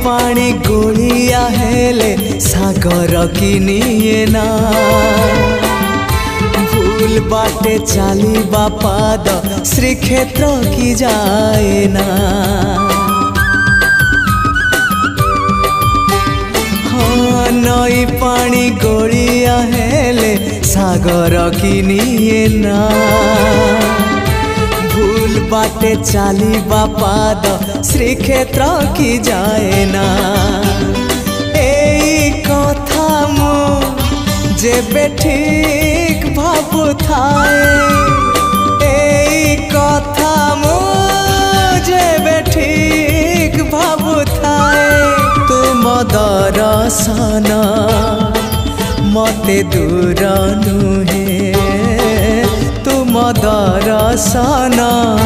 पानी गोलिया हेले सागर किनिए ना भूल बाटे चाली बापाद श्रीक्षेत्र की जाए ना। हाँ नई पानी गोलिया हेले सागर किनिए ना भूल बाटे चाली बापाद श्रीक्षेत्र की जाए ना। एई कथा मु जेबे ठीक भाबु थाए एई कथा मु जेबे ठीक भाबु थाए तुम दर्शन मते दूर नुहे तुम दर्शन।